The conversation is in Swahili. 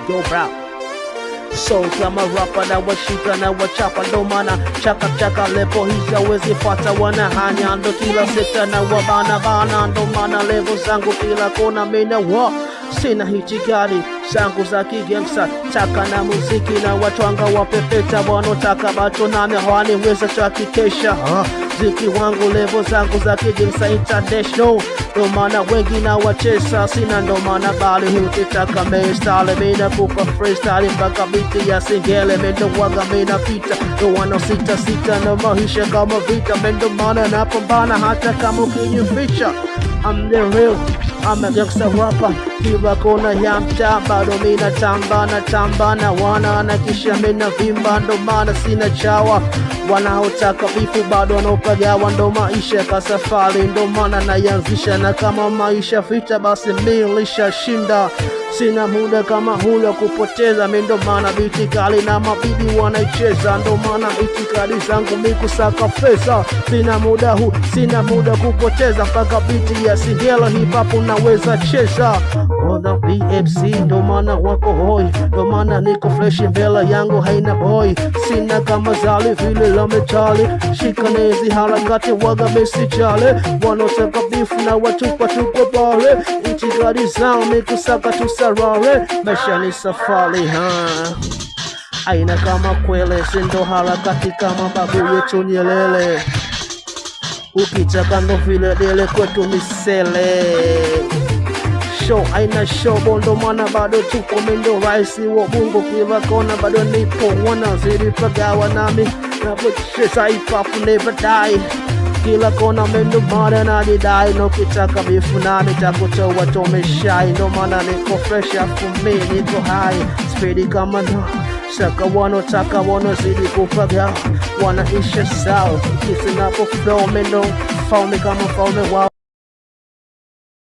Yo bro, so kama rapa na washika na wachapa, ndo maana chaka chaka lepo hizi hawezi fata, wanahanya ndo kila sekta na wabana bana, ndo maana levo zangu kila kona mina wa sina hitikadi zangu za kigangsta, taka na muziki na watwanga wapepeta, wanotaka bato nami hawani weza chakikesha ziki wangu levo zangu za kigangsta international, ndo maana wengi na wachesa sina, ndo maana bali hukitaka maistyle mina kupa freestyle mpaka biti ya singele, mendo waga mina pita ndo wana sita sita na maisha kama vita, mendo maana napambana hata kama ukijificha. I'm the real, I'm a gangster rapper, kila kona ya mtaa bado mina tamba na wana na kisha mina vimba, ndo maana sina chawa, wanaotaka vifu bado wanaopagawa, ndo maisha kasafari, ndo maana nayanzisha, na kama maisha vita basi milisha shinda, sina muda kama hula kupoteza, ndo maana biti kali na mabibi wanaicheza, ndo maana itikadi zangu mikusaka pesa, sina muda kupoteza, mpaka biti ya singelo hip hop unaweza cheza. Oda BFC ndo maana wako hoi, ndo maana niko fresh mbele yangu haina boy, sina kama zali vile la metali, shikanezi harakati waga besi chale, wanotaka bifu na watupa pale, itikadi zangu mikusaka tusarare, maisha ni safari aina kama kwele, sindo harakati kama babu yetu Nyerere, ukitaka ndo vile dele kwetu ni sele. Show aina show bondo mana bado tuko mendo raisi wa bungo kila kona bado nipo, wanazidi pagawa nami na buchesa hip hop never die, kila kona mendo mana na didai, no kitaka bifu nami takutoa tomeshai, ndo mana niko fresh afu me niko high speedy kama no saka wanotaka wanazidi kupaga, wanaisha sawa kisi napo flow mendo falme kama falme wao.